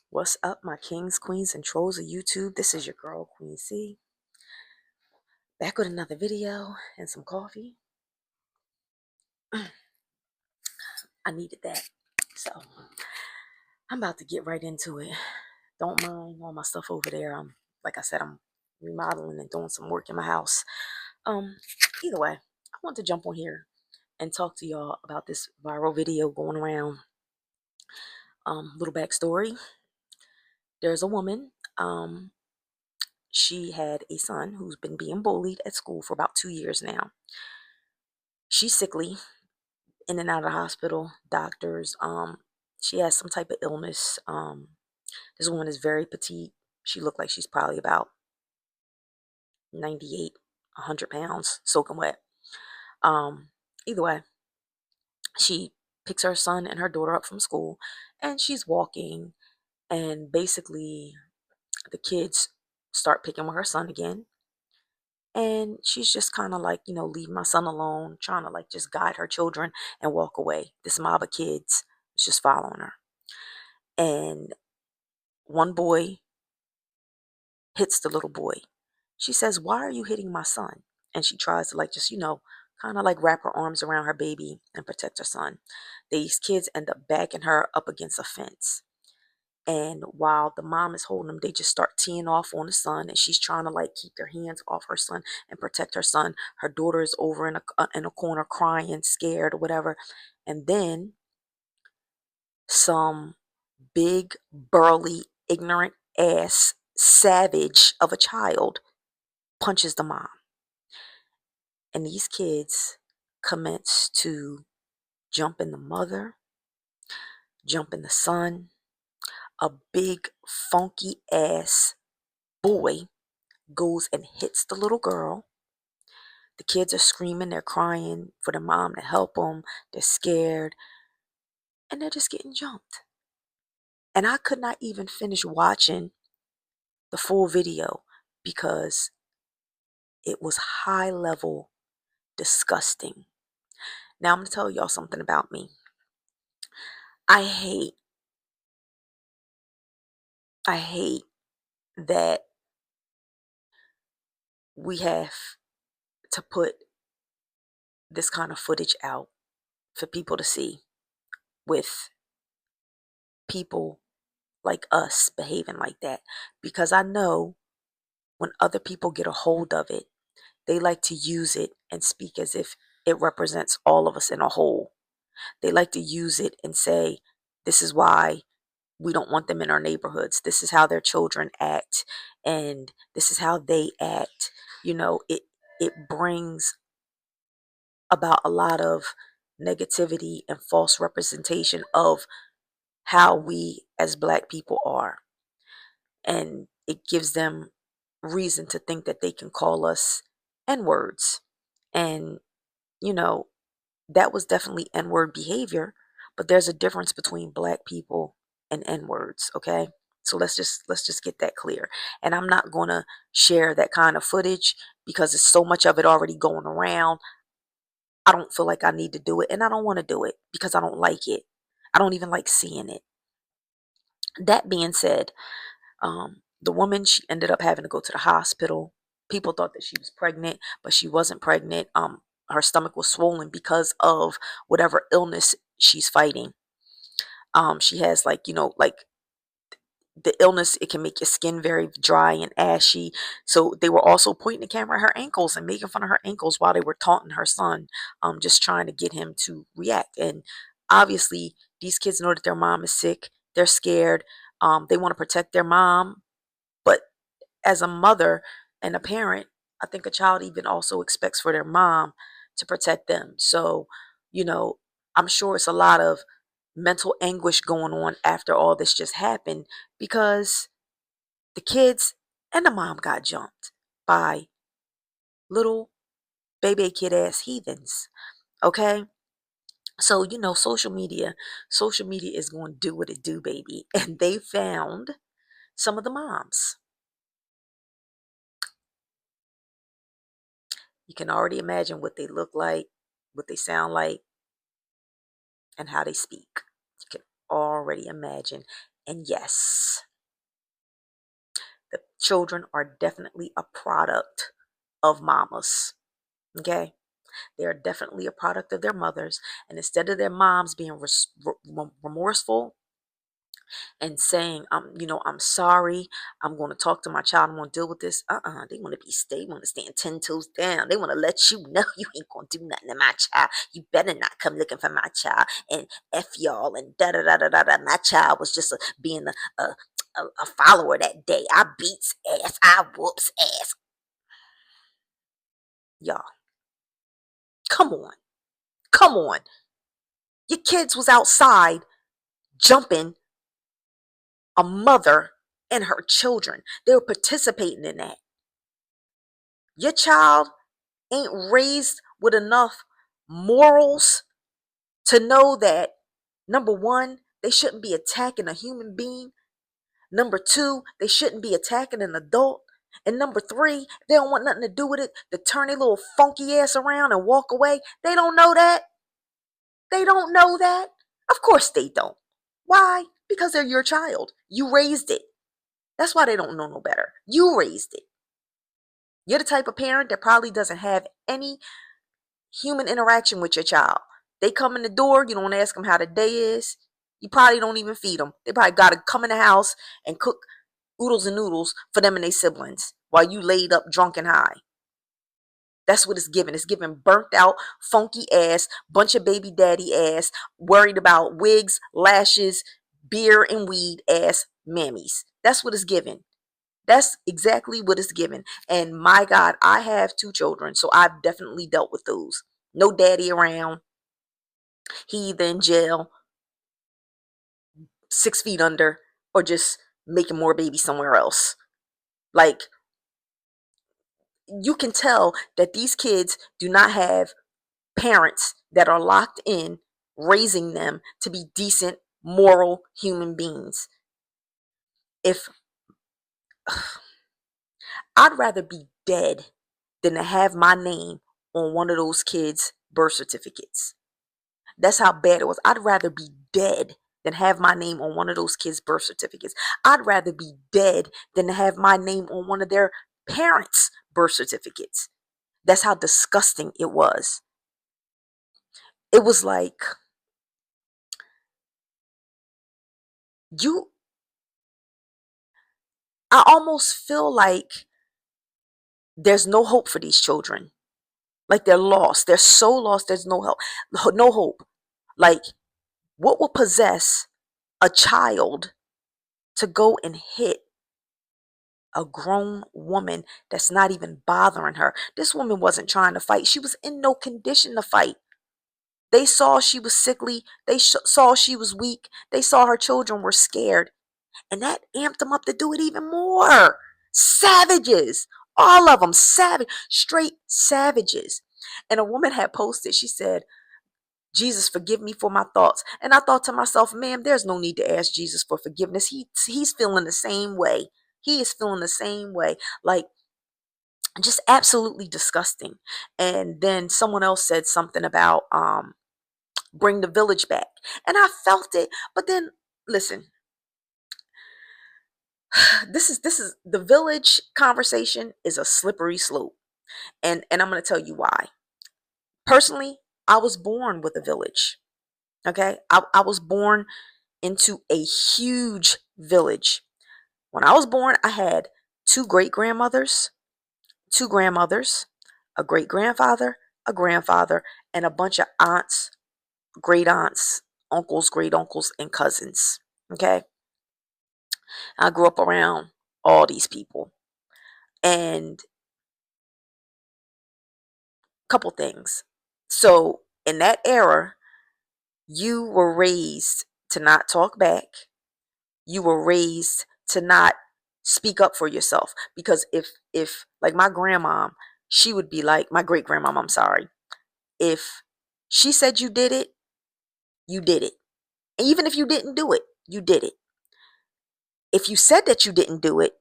What's up, my kings, queens, and trolls of YouTube? This is your girl, Queen C, back with another video and some coffee. I needed that. So, I'm about to get right into it. Don't mind all my stuff over there. Like I said, I'm remodeling and doing some work in my house. Um, Either way, I want to jump on here and talk to y'all about this viral video going around. Little backstory. There's a woman. She had a son who's been being bullied at school for about 2 years now. She's sickly, in and out of the hospital, doctors. She has some type of illness. This woman is very petite. She looked like she's probably about 98, 100 pounds, soaking wet. Um, Either way, she picks her son and her daughter up from school, and she's walking, and basically the kids start picking with her son again. And she's just kind of like, leave my son alone, trying to like just guide her children and walk away. This mob of kids is just following her. And one boy hits the little boy. She says, "Why are you hitting my son?" And she tries to like just, kind of like wrap her arms around her baby and protect her son. These kids end up backing her up against a fence. And while the mom is holding him, they just start teeing off on the son, and she's trying to like keep their hands off her son and protect her son. Her daughter is over in a corner crying, scared or whatever. And then some big, burly, ignorant ass savage of a child punches the mom. And these kids commence to jump in the mother, jump in the son. A big, funky ass boy goes and hits the little girl. The kids are screaming, they're crying for the mom to help them. They're scared, and they're just getting jumped. And I could not even finish watching the full video because it was high level disgusting. Now I'm going to tell y'all something about me. I hate that we have to put this kind of footage out for people to see with people like us behaving like that, because I know when other people get a hold of it, they like to use it and speak as if it represents all of us in a whole. They like to use it and say, this is why we don't want them in our neighborhoods. This is how their children act, and this is how they act. It brings about a lot of negativity and false representation of how we as Black people are. And it gives them reason to think that they can call us N words. And, you know, that was definitely N word behavior, but there's a difference between Black people and N words, okay? So let's just get that clear. And I'm not going to share that kind of footage because there's so much of it already going around. I don't feel like I need to do it, and I don't want to do it because I don't like it. I don't even like seeing it. That being said, the woman, she ended up having to go to the hospital. People thought that she was pregnant, but she wasn't pregnant. Her stomach was swollen because of whatever illness she's fighting. She has like the illness, it can make your skin very dry and ashy. So they were also pointing the camera at her ankles and making fun of her ankles while they were taunting her son, just trying to get him to react. And obviously, these kids know that their mom is sick. They're scared. They want to protect their mom. But as a mother and a parent, I think a child even also expects for their mom to protect them. So, you know, I'm sure it's a lot of mental anguish going on after all this just happened because the kids and the mom got jumped by little baby kid ass heathens. Okay? So, social media is going to do what it do, baby. And they found some of the moms. You can already imagine what they look like, what they sound like, and how they speak. You can already imagine. And yes, the children are definitely a product of mamas. Okay? They are definitely a product of their mothers. And instead of their moms being remorseful and saying, I'm sorry, I'm going to talk to my child, I'm going to deal with this. They want to be stable, want to stand 10 toes down. They want to let you know you ain't going to do nothing to my child. You better not come looking for my child. And F y'all and da da da da da da. My child was just being a follower that day. I beats ass, I whoops ass. Y'all, come on. Come on. Your kids was outside jumping a mother and her children. They were participating in that. Your child ain't raised with enough morals to know that, number one, they shouldn't be attacking a human being. Number two, they shouldn't be attacking an adult. And number three, they don't want nothing to do with it, to turn their little funky ass around and walk away. They don't know that. They don't know that. Of course they don't. Why? Because they're your child. You raised it. That's why they don't know no better. You raised it. You're the type of parent that probably doesn't have any human interaction with your child. They come in the door, you don't ask them how the day is. You probably don't even feed them. They probably got to come in the house and cook oodles and noodles for them and their siblings while you laid up drunk and high. That's what it's giving. It's giving burnt out, funky ass, bunch of baby daddy ass, worried about wigs, lashes, beer and weed ass mammies. That's what it's giving. That's exactly what it's given. And my God, I have two children, so I've definitely dealt with those. No daddy around. He either in jail, 6 feet under, or just making more babies somewhere else. Like, you can tell that these kids do not have parents that are locked in, raising them to be decent, moral human beings. If I'd rather be dead than to have my name on one of those kids' birth certificates. That's how bad it was. I'd rather be dead than have my name on one of those kids' birth certificates. I'd rather be dead than to have my name on one of their parents' birth certificates. That's how disgusting it was. It was like, you, I almost feel like there's no hope for these children. Like, they're lost. They're so lost. There's no help, no hope. Like, what will possess a child to go and hit a grown woman that's not even bothering her? This woman wasn't trying to fight. She was in no condition to fight. They saw she was sickly. They saw she was weak. They saw her children were scared. And that amped them up to do it even more. Savages. All of them savage. Straight savages. And a woman had posted, she said, Jesus, forgive me for my thoughts. And I thought to myself, ma'am, there's no need to ask Jesus for forgiveness. He's feeling the same way. He is feeling the same way. Like, just absolutely disgusting. And then someone else said something about bring the village back. And I felt it. But then listen, this is the village conversation is a slippery slope. And I'm going to tell you why. Personally, I was born with a village. Okay? I was born into a huge village. When I was born, I had two grandmothers, a great grandfather, a grandfather, and a bunch of aunts, great aunts, uncles, great uncles, and cousins. Okay? I grew up around all these people. And a couple things. So, in that era, you were raised to not talk back. You were raised to not speak up for yourself, because if like my grandmom, she would be like, my great grandmom, I'm sorry, if she said you did it, you did it. And even if you didn't do it, you did it. If you said that you didn't do it,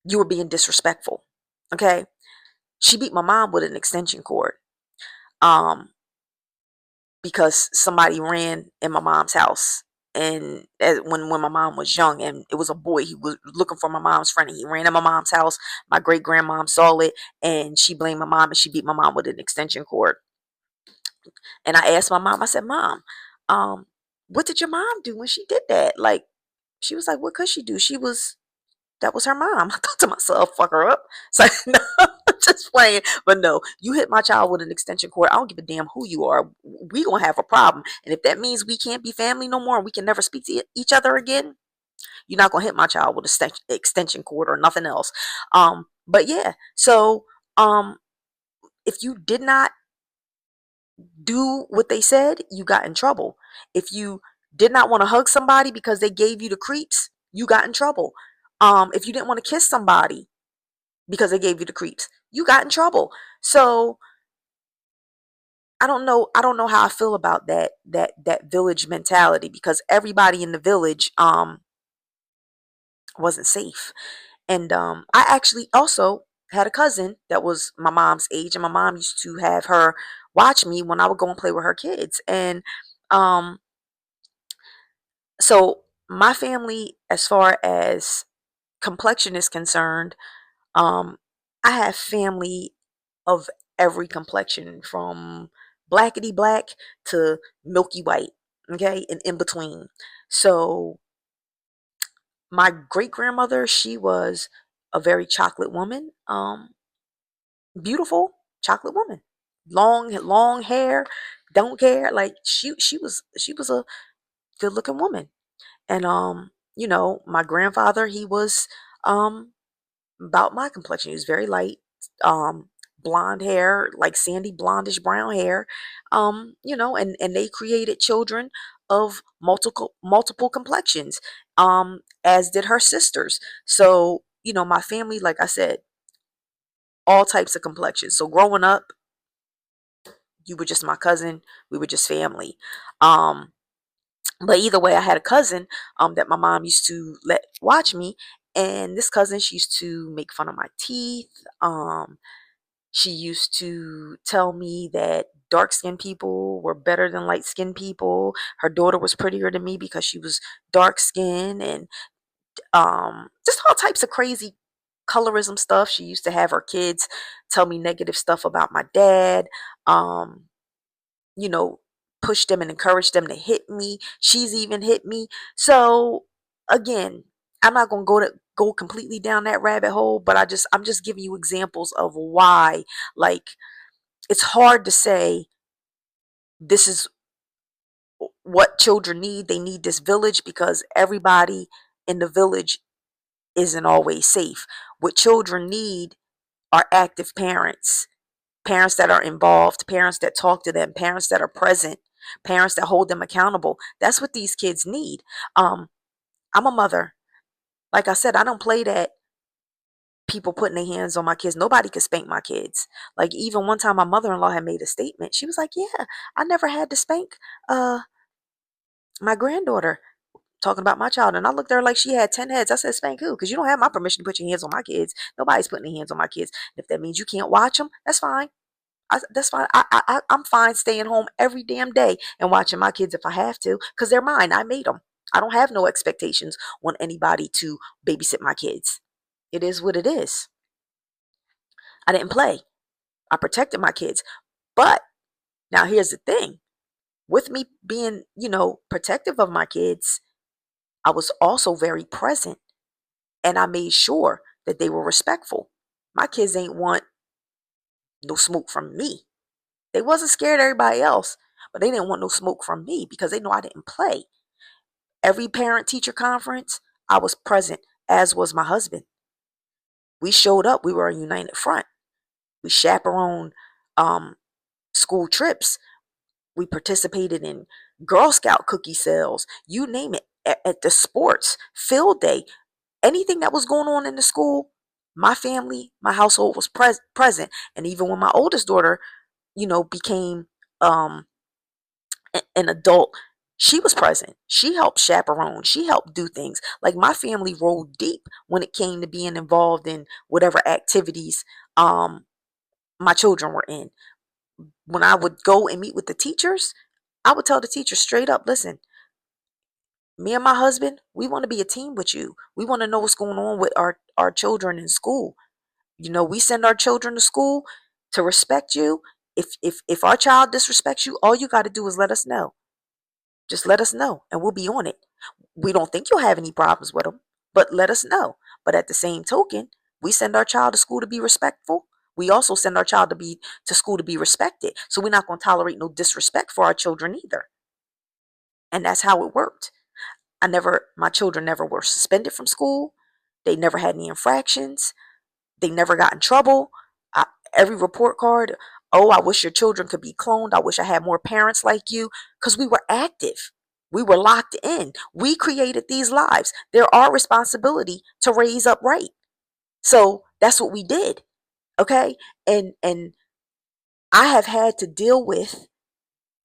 you were being disrespectful. Okay? She beat my mom with an extension cord um because somebody ran in my mom's house. and when my mom was young, and it was a boy. He was looking for my mom's friend, and he ran in my mom's house. My great grandmom saw it, and she blamed my mom, and she beat my mom with an extension cord. And I asked my mom, I said, Mom, um, what did your mom do when she did that? Like, she was like, what could she do? That was her mom. I thought to myself, fuck her up. So no, just playing. But no, you hit my child with an extension cord. I don't give a damn who you are. We gonna have a problem. And if that means we can't be family no more and we can never speak to each other again, you're not gonna hit my child with a extension cord or nothing else. But yeah, so if you did not do what they said, you got in trouble. If you did not want to hug somebody because they gave you the creeps, you got in trouble. If you didn't want to kiss somebody because they gave you the creeps, you got in trouble. So I don't know how I feel about that village mentality, because everybody in the village wasn't safe. And I actually also had a cousin that was my mom's age, and my mom used to have her watch me when I would go and play with her kids. And um so my family, as far as complexion is concerned, um I have family of every complexion, from blackety black to milky white, okay, and in between. So my great grandmother, she was a very chocolate woman, beautiful chocolate woman, long hair, don't care. Like she was a good looking woman. And my grandfather, he was um about my complexion. He was very light, um, blonde hair, like sandy blondish brown hair. And they created children of multiple complexions, as did her sisters. So, my family, like I said, all types of complexions. So growing up, you were just my cousin. We were just family. Um, but either way, I had a cousin that my mom used to let watch me, and this cousin, she used to make fun of my teeth. She used to tell me that dark skinned people were better than light skinned people. Her daughter was prettier than me because she was dark skinned, and just all types of crazy colorism stuff. She used to have her kids tell me negative stuff about my dad. Um, you know, push them and encourage them to hit me. She's even hit me. So again, I'm not gonna go completely down that rabbit hole, but I'm just giving you examples of why, like, it's hard to say this is what children need. They need this village because everybody in the village isn't always safe. What children need are active parents, parents that are involved, parents that talk to them, parents that are present, parents that hold them accountable. That's what these kids need. Um, I'm a mother. Like I said, I don't play that people putting their hands on my kids. Nobody could spank my kids. Like, even one time my mother-in-law had made a statement. She was like, "Yeah, I never had to spank uh my granddaughter," talking about my child. And I looked at her like she had 10 heads. I said, "Spank who? Because you don't have my permission to put your hands on my kids. Nobody's putting their hands on my kids. If that means you can't watch them, that's fine. That's fine. I'm fine staying home every damn day and watching my kids if I have to, because they're mine. I made them. I don't have no expectations on anybody to babysit my kids. It is what it is. I didn't play. I protected my kids. But now here's the thing. With me being, protective of my kids, I was also very present, and I made sure that they were respectful. My kids ain't want no smoke from me. They wasn't scared of everybody else, but they didn't want no smoke from me because they know I didn't play. Every parent teacher conference, I was present, as was my husband. We showed up. We were a united front. We chaperoned um, school trips. We participated in Girl Scout cookie sales. You name it. At the sports, field day, anything that was going on in the school, my family, my household was present. And even when my oldest daughter, became um, an adult, she was present. She helped chaperone. She helped do things. Like, my family rolled deep when it came to being involved in whatever activities um, my children were in. When I would go and meet with the teachers, I would tell the teachers straight up, listen, Me and my husband, we want to be a team with you. We want to know what's going on with our children in school. We send our children to school to respect you. If our child disrespects you, all you got to do is let us know. Just let us know and we'll be on it. We don't think you'll have any problems with them, but let us know. But at the same token, we send our child to school to be respectful. We also send our child to school to be respected. So we're not going to tolerate no disrespect for our children either. And that's how it worked. My children never were suspended from school. They never had any infractions. They never got in trouble. I, every report card, oh, I wish your children could be cloned. I wish I had more parents like you, because we were active. We were locked in. We created these lives. They're our responsibility to raise up right. So that's what we did. Okay. And I have had to deal with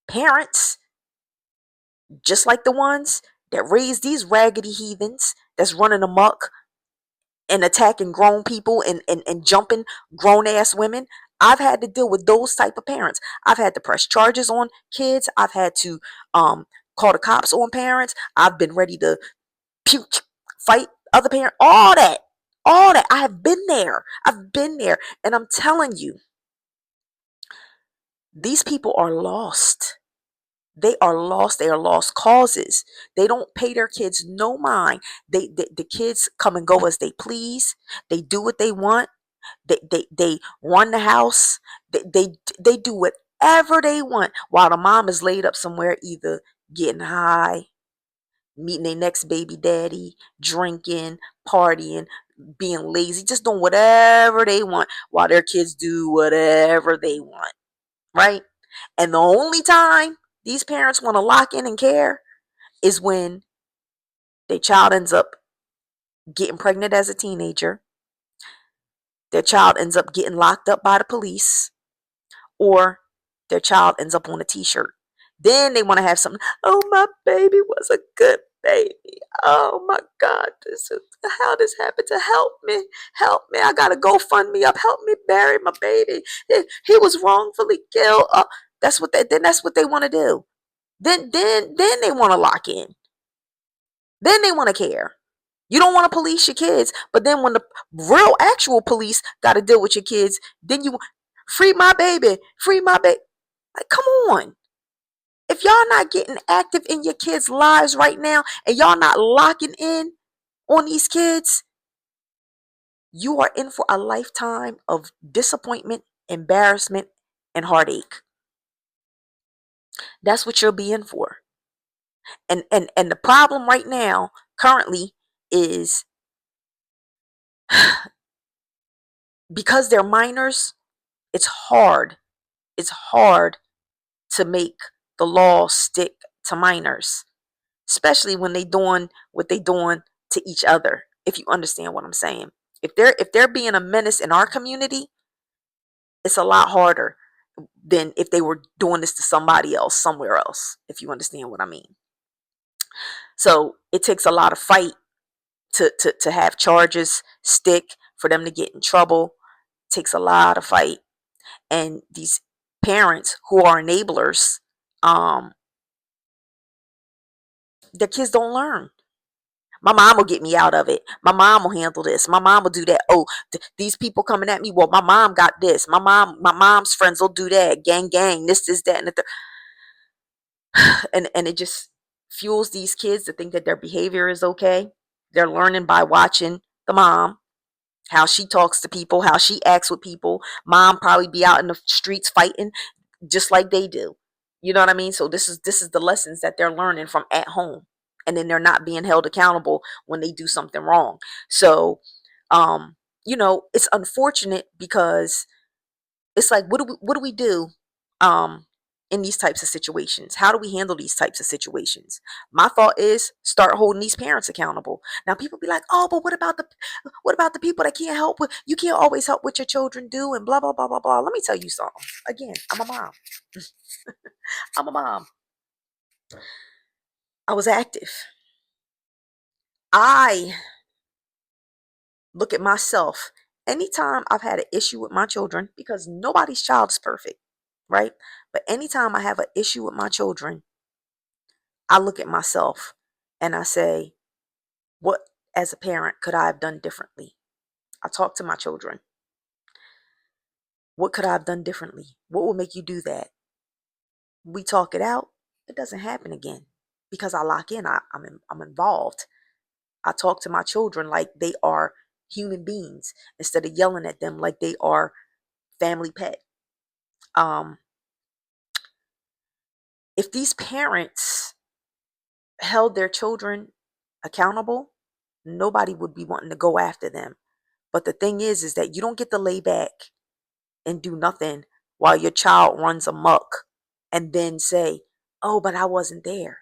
parents just like the ones that raise these raggedy heathens that's running amok and attacking grown people and jumping grown ass women. I've had to deal with those type of parents. I've had to press charges on kids. I've had to call the cops on parents. I've been ready to puke, fight other parents, all that. All that. I have been there. I've been there. And I'm telling you, these people are lost. They are lost. They are lost causes. They don't pay their kids no mind. The kids come and go as they please. They do what they want. They run the house. They do whatever they want while the mom is laid up somewhere, either getting high, meeting their next baby daddy, drinking, partying, being lazy, just doing whatever they want while their kids do whatever they want, right? And the only time these parents want to lock in and care is when their child ends up getting pregnant as a teenager, their child ends up getting locked up by the police, or their child ends up on a t-shirt. Then they want to have something. Oh, my baby was a good baby. Oh my God, how this happened. To help me. Help me. I gotta go fund me up. Help me bury my baby. He was wrongfully killed. That's what they want to do. Then they want to lock in. Then they want to care. You don't want to police your kids, but then when the real actual police got to deal with your kids, then you free my baby, free my baby. Like, come on. If y'all not getting active in your kids' lives right now and y'all not locking in on these kids, you are in for a lifetime of disappointment, embarrassment, and heartache. That's what you'll be in for. And the problem right now, currently, is because they're minors, it's hard. It's hard to make the law stick to minors, especially when they doing what they doing to each other. If you understand what I'm saying, if they're being a menace in our community, it's a lot harder than if they were doing this to somebody else somewhere else. If you understand what I mean. So it takes a lot of fight to have charges stick, for them to get in trouble. It takes a lot of fight, and these parents who are enablers, um, their kids don't learn. My mom will get me out of it. My mom will handle this. My mom will do that. Oh, these people coming at me. Well, my mom got this. My mom's friends will do that. Gang, gang. This, that, and the third. And it just fuels these kids to think that their behavior is okay. They're learning by watching the mom, how she talks to people, how she acts with people. Mom probably be out in the streets fighting just like they do. You know what I mean? So this is the lessons that they're learning from at home. And then they're not being held accountable when they do something wrong. So it's unfortunate, because it's like, what do we do um in these types of situations? How do we handle these types of situations? My thought is, start holding these parents accountable. Now people be like, oh, but what about the people that can't help with, you can't always help what your children do, and blah blah blah blah blah. Let me tell you something. Again, I'm a mom. I'm a mom. I was active. I look at myself. Anytime I've had an issue with my children, because nobody's child is perfect, right? But anytime I have an issue with my children, I look at myself and I say, what as a parent could I have done differently? I talk to my children. What could I have done differently? What will make you do that? We talk it out. It doesn't happen again because I lock in. I'm involved. I talk to my children like they are human beings instead of yelling at them like they are family pet. Um, if these parents held their children accountable, nobody would be wanting to go after them. But the thing is that you don't get to lay back and do nothing while your child runs amok and then say, oh, but I wasn't there.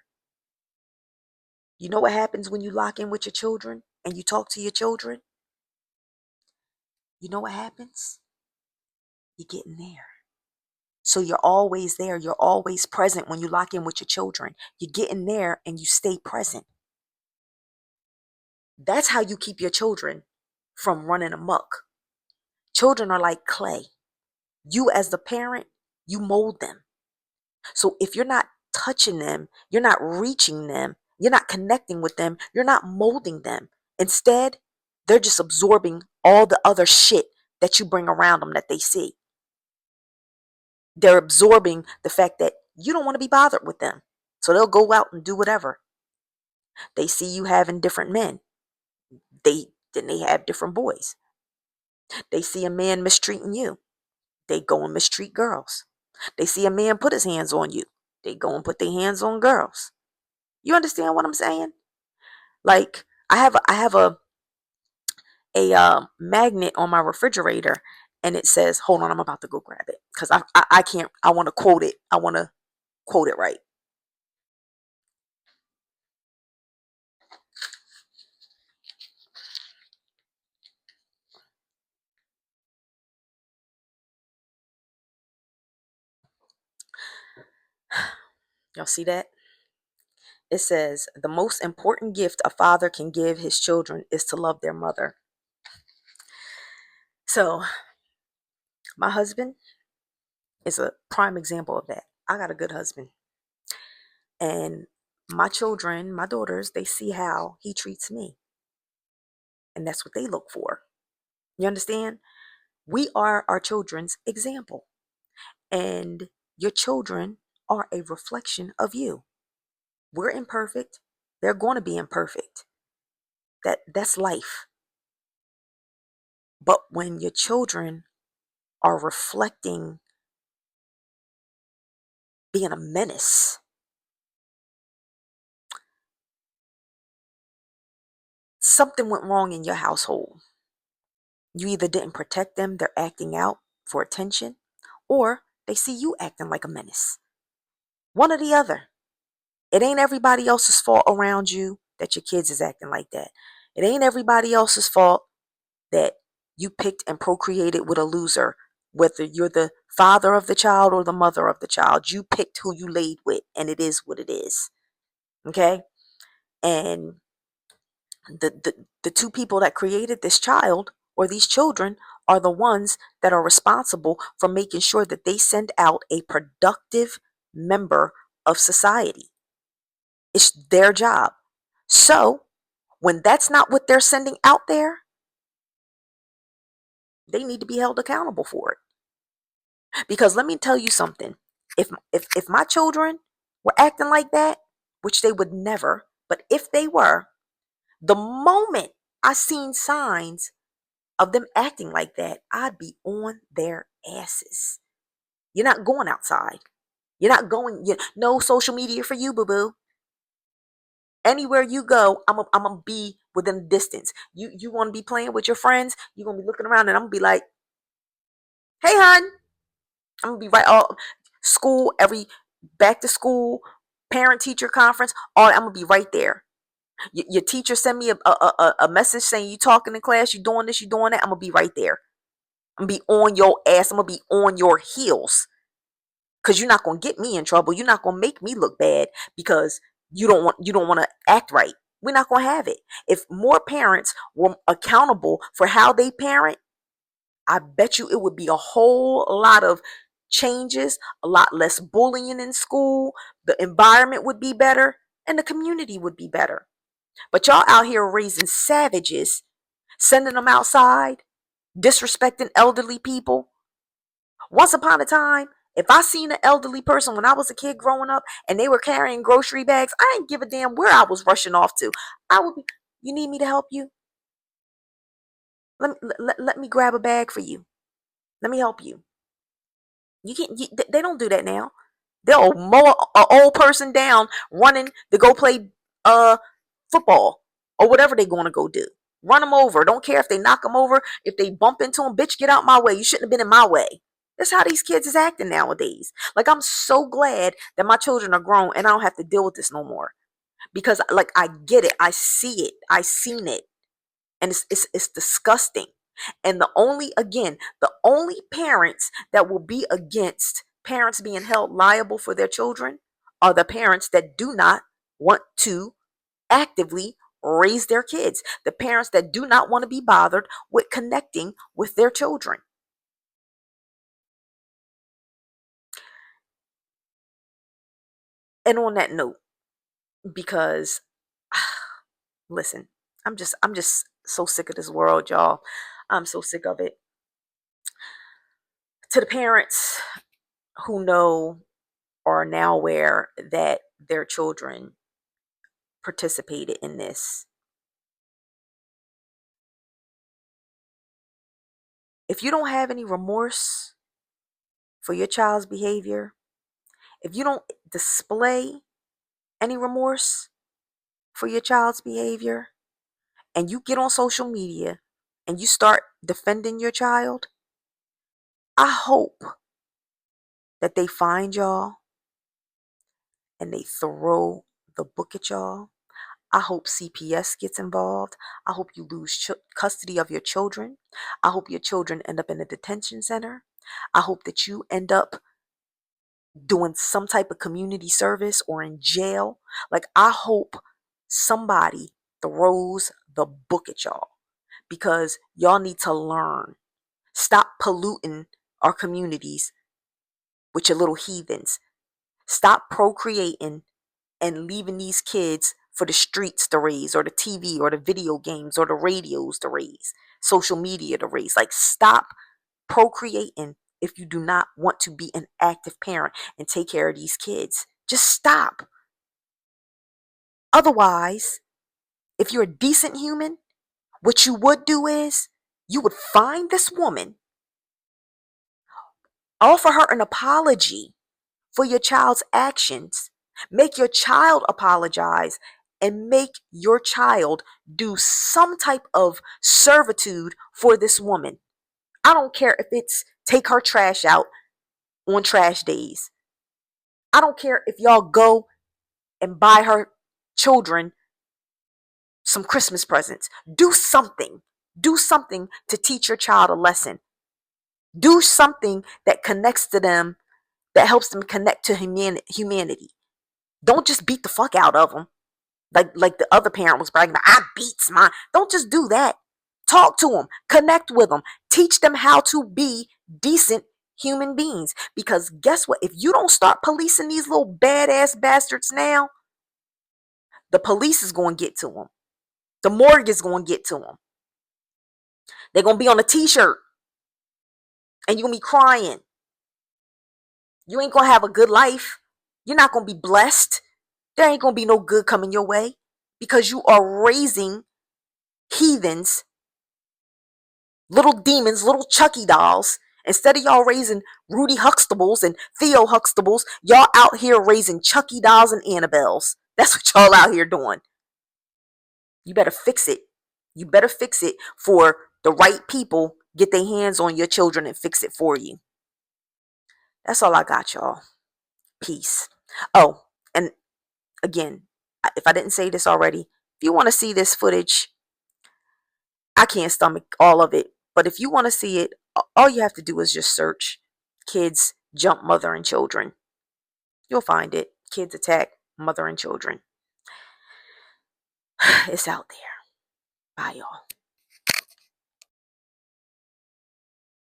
You know what happens when you lock in with your children and you talk to your children? You know what happens? You get in there. So you're always there. You're always present when you lock in with your children. You get in there and you stay present. That's how you keep your children from running amok. Children are like clay. You as the parent, you mold them. So if you're not touching them, you're not reaching them, you're not connecting with them, you're not molding them. Instead, they're just absorbing all the other shit that you bring around them that they see. They're absorbing the fact that you don't want to be bothered with them. So they'll go out and do whatever. They see you having different men. They have different boys. They see a man mistreating you. They go and mistreat girls. They see a man put his hands on you. They go and put their hands on girls. You understand what I'm saying? Like I have a magnet on my refrigerator, and it says, "Hold on, I'm about to go grab it because I can't. I want to quote it. I want to quote it right." Y'all see that? It says, "The most important gift a father can give his children is to love their mother." So my husband is a prime example of that. I got a good husband, and my children, my daughters, they see how he treats me, and that's what they look for. You understand? We are our children's example, and your children are a reflection of you. We're imperfect. They're going to be imperfect. That's life. But when your children are reflecting being a menace, something went wrong in your household. You either didn't protect them, they're acting out for attention, or they see you acting like a menace. One or the other. It ain't everybody else's fault around you that your kids is acting like that. It ain't everybody else's fault that you picked and procreated with a loser, whether you're the father of the child or the mother of the child. You picked who you laid with, and it is what it is. Okay? And the two people that created this child or these children are the ones that are responsible for making sure that they send out a productive member of society. It's their job. So when that's not what they're sending out there, they need to be held accountable for it. Because let me tell you something. If my children were acting like that, which they would never, but if they were, the moment I seen signs of them acting like that, I'd be on their asses. You're not going outside. You're not going, no social media for you, boo boo. Anywhere you go, I'm gonna be within distance. You want to be playing with your friends, you're gonna be looking around and I'm gonna be like, hey hon, I'm gonna be right all school, every back to school, parent teacher conference, all I'm gonna be right there. Your teacher send me a message saying you talking in class, you doing this, you doing that, I'm gonna be right there. I'm gonna be on your ass, I'm gonna be on your heels. Cause you're not gonna get me in trouble. You're not gonna make me look bad because you don't want to act right. We're not gonna have it. If more parents were accountable for how they parent, I bet you it would be a whole lot of changes, a lot less bullying in school. The environment would be better, and the community would be better. But y'all out here raising savages, sending them outside, disrespecting elderly people. Once upon a time, if I seen an elderly person when I was a kid growing up and they were carrying grocery bags, I didn't give a damn where I was rushing off to. I would be, you need me to help you? Let me grab a bag for you. Let me help you. You can't. They don't do that now. They'll mow an old person down running to go play football or whatever they're going to go do. Run them over. Don't care if they knock them over. If they bump into them, bitch, get out my way. You shouldn't have been in my way. That's how these kids is acting nowadays. Like, I'm so glad that my children are grown and I don't have to deal with this no more. Because, like, I get it. I see it. I seen it. And it's disgusting. And the only parents that will be against parents being held liable for their children are the parents that do not want to actively raise their kids, the parents that do not want to be bothered with connecting with their children. And on that note, because listen, I'm just so sick of this world, y'all. I'm so sick of it. To the parents who know or are now aware that their children participated in this, if you don't have any remorse for your child's behavior, if you don't display any remorse for your child's behavior, and you get on social media and you start defending your child, I hope that they find y'all and they throw the book at y'all. I hope CPS gets involved. I hope you lose custody of your children. I hope your children end up in a detention center. I hope that you end up doing some type of community service or in jail. Like, I hope somebody throws the book at y'all, because y'all need to learn. Stop polluting our communities with your little heathens. Stop procreating and leaving these kids for the streets to raise, or the TV or the video games or the radios to raise, social media to raise. Like, stop procreating if you do not want to be an active parent and take care of these kids. Just stop. Otherwise, if you're a decent human, what you would do is you would find this woman, offer her an apology for your child's actions, make your child apologize, and make your child do some type of servitude for this woman. I don't care if it's take her trash out on trash days. I don't care if y'all go and buy her children some Christmas presents. Do something. Do something to teach your child a lesson. Do something that connects to them, that helps them connect to humanity. Don't just beat the fuck out of them. Like the other parent was bragging about, I beats mine. Don't just do that. Talk to them. Connect with them. Teach them how to be decent human beings. Because guess what? If you don't start policing these little badass bastards now, the police is going to get to them. The morgue is going to get to them. They're going to be on a t-shirt. And you're going to be crying. You ain't going to have a good life. You're not going to be blessed. There ain't going to be no good coming your way, because you are raising heathens, little demons, little Chucky dolls. Instead of y'all raising Rudy Huxtables and Theo Huxtables, y'all out here raising Chucky dolls and Annabelles. That's what y'all out here doing. You better fix it. You better fix it for the right people get their hands on your children and fix it for you. That's all I got, y'all. Peace. Oh, and again, if I didn't say this already, if you want to see this footage, I can't stomach all of it. But if you want to see it, all you have to do is just search kids jump mother and children. You'll find it. Kids attack mother and children. It's out there. Bye, y'all.